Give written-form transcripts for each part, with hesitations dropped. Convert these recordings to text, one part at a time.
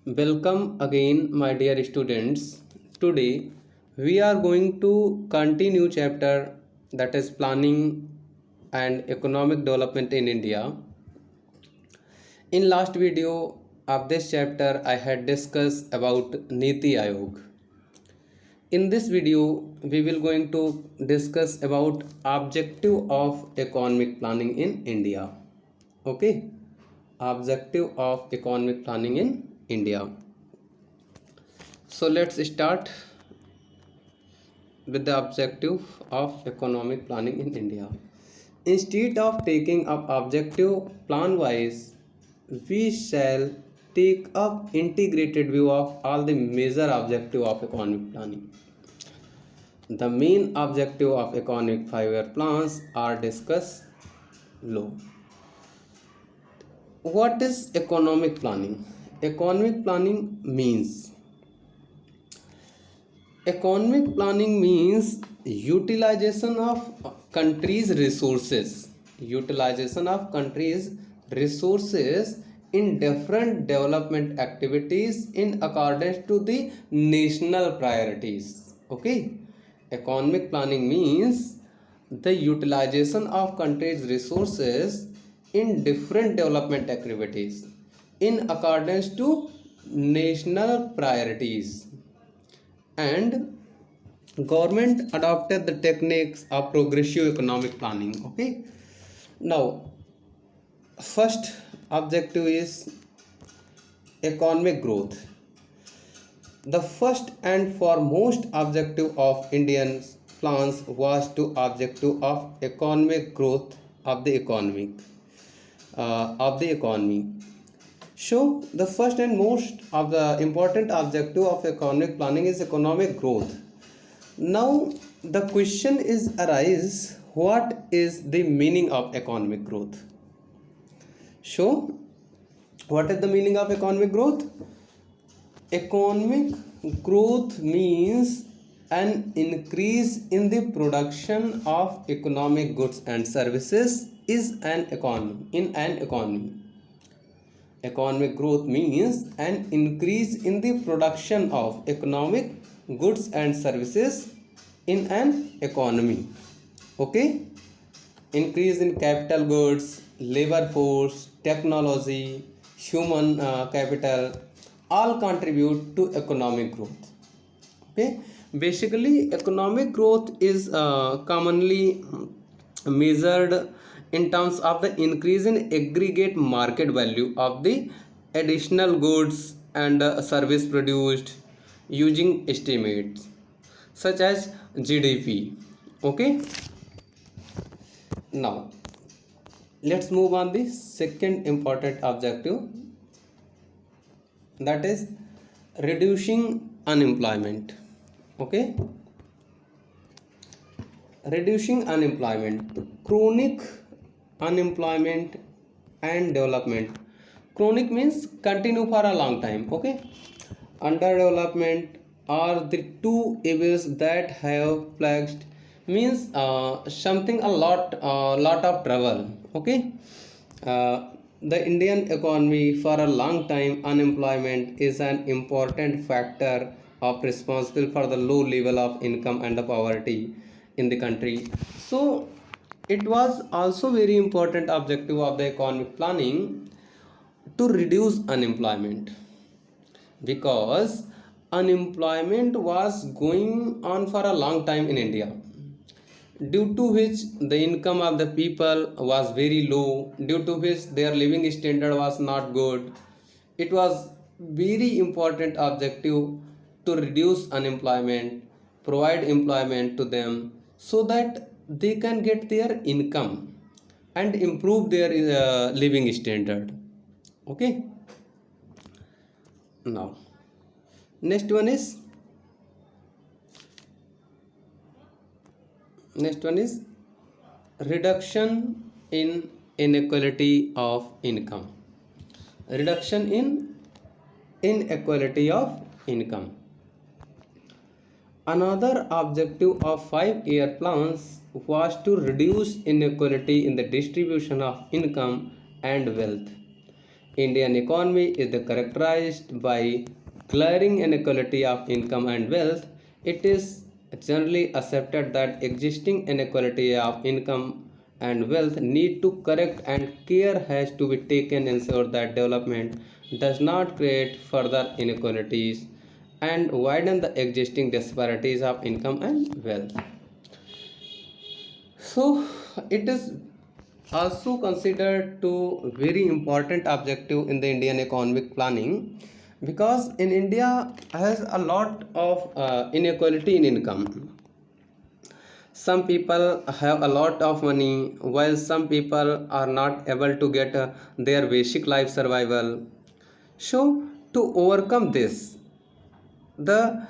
Welcome again, my dear students. Today we are going to continue chapter that is planning and economic development in India. In last video of this chapter, I had discussed about Niti Aayog. In this video, we will going to discuss about objective of economic planning in India. Okay, objective of economic planning in India. So let's start with the objective of economic planning in India. Instead of taking up objective plan wise, we shall take up integrated view of all the major objective of economic planning. The main objective of economic 5-year plans are discussed below. What is economic planning? Economic planning means utilization of countries resources in different development activities in accordance to the national priorities. Okay, economic planning means the utilization of countries resources in different development activities in accordance to national priorities, and government adopted the techniques of progressive economic planning. Okay, now first objective is economic growth. The first and foremost objective of Indian plans was to objective of economic growth of the economy. So the first and most of the important objective of economic planning is economic growth. Now the question is arise, what is the meaning of economic growth? So what is the meaning of economic growth? Economic growth means an increase in the production of economic goods and services in an economy. Economic growth means an increase in the production of economic goods and services in an economy. Okay, increase in capital goods, labor force, technology, human capital, all contribute to economic growth. Okay, basically economic growth is commonly measured in terms of the increase in aggregate market value of the additional goods and service produced using estimates such as GDP. Okay, now let's move on the second important objective, that is reducing unemployment. Okay, reducing unemployment, chronic unemployment and development. Chronic means continue for a long time. Okay, underdevelopment are the two evils that have plagued, means something a lot of trouble. Okay, the Indian economy for a long time unemployment is an important factor of responsible for the low level of income and the poverty in the country. So it was also very important objective of the economic planning to reduce unemployment, because unemployment was going on for a long time in India, due to which the income of the people was very low, due to which their living standard was not good. It was very important objective to reduce unemployment, provide employment to them so that they can get their income and improve their living standard. Okay, now next one is reduction in inequality of income. Reduction in inequality of income. Another objective of 5-year plans was to reduce inequality in the distribution of income and wealth. Indian economy is characterized by glaring inequality of income and wealth. It is generally accepted that existing inequality of income and wealth need to correct, and care has to be taken ensure that development does not create further inequalities and widen the existing disparities of income and wealth. So it is also considered to very important objective in the Indian economic planning, because in India has a lot of inequality in income. Some people have a lot of money while some people are not able to get their basic life survival. So to overcome this, the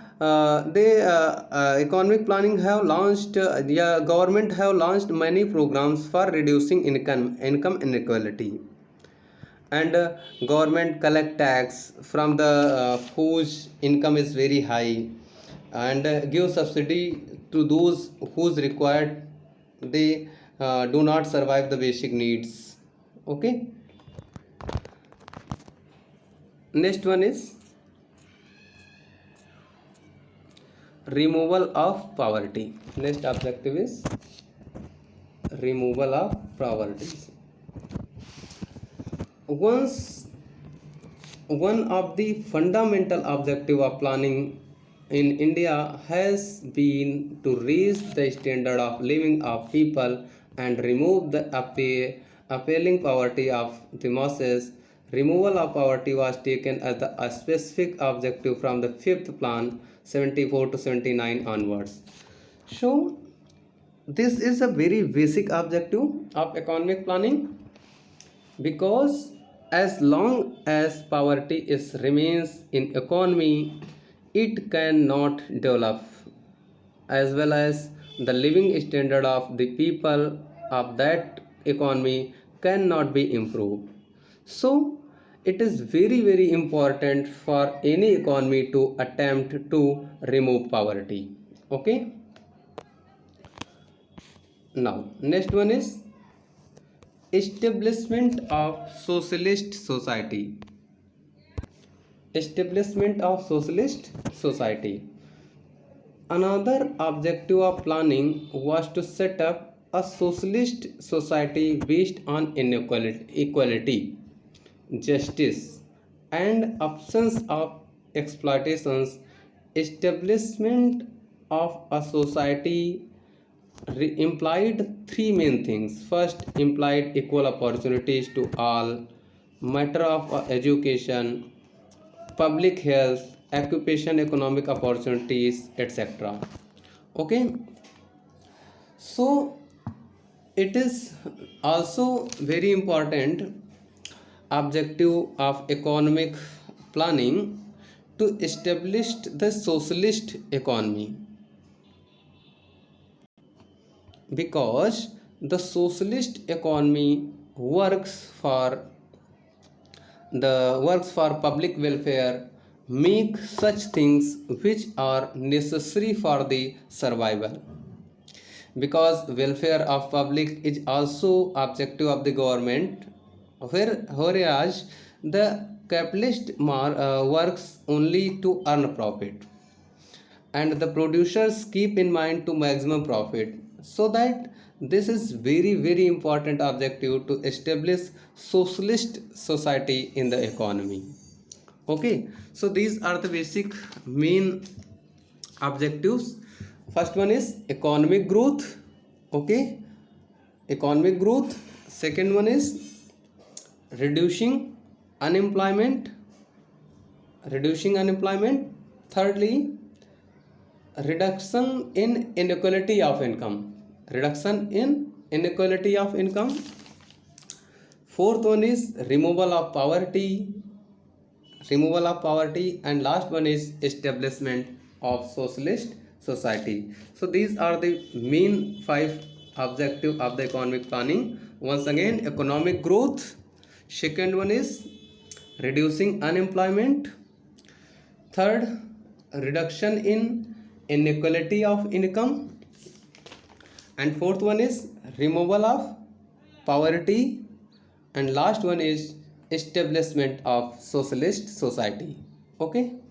economic planning have launched, yeah, government have launched many programs for reducing income inequality, and government collect tax from the whose income is very high, and give subsidy to those whose required they do not survive the basic needs. Okay, next one is removal of poverty. Next objective is removal of poverty. Once one of the fundamental objective of planning in India has been to raise the standard of living of people and remove the appalling poverty of the masses. Removal of poverty was taken as a specific objective from the fifth plan 74 to 79 onwards. So this is a very basic objective of economic planning, because as long as poverty is remains in economy, it cannot develop, as well as the living standard of the people of that economy cannot be improved. So it is very important for any economy to attempt to remove poverty. Okay, now next one is establishment of socialist society. Establishment of socialist society. Another objective of planning was to set up a socialist society based on equality, justice, and absence of exploitations. Establishment of a society implied three main things. First, implied equal opportunities to all, matter of education, public health, occupation, economic opportunities, etc. Okay, so it is also very important objective of economic planning to establish the socialist economy, because the socialist economy works for public welfare, make such things which are necessary for the survival, because welfare of public is also objective of the government, whereas the capitalist works only to earn profit, and the producers keep in mind to maximum profit. So that this is very important objective to establish socialist society in the economy. Okay, so these are the basic main objectives. First one is economic growth. Okay, economic growth. Second one is reducing unemployment. Thirdly, reduction in inequality of income. Fourth one is removal of poverty. And last one is establishment of socialist society. So these are the main five objective of the economic planning. Once again, economic growth. Second one is reducing unemployment. Third, reduction in inequality of income. And fourth one is removal of poverty. And last one is establishment of socialist society. Okay.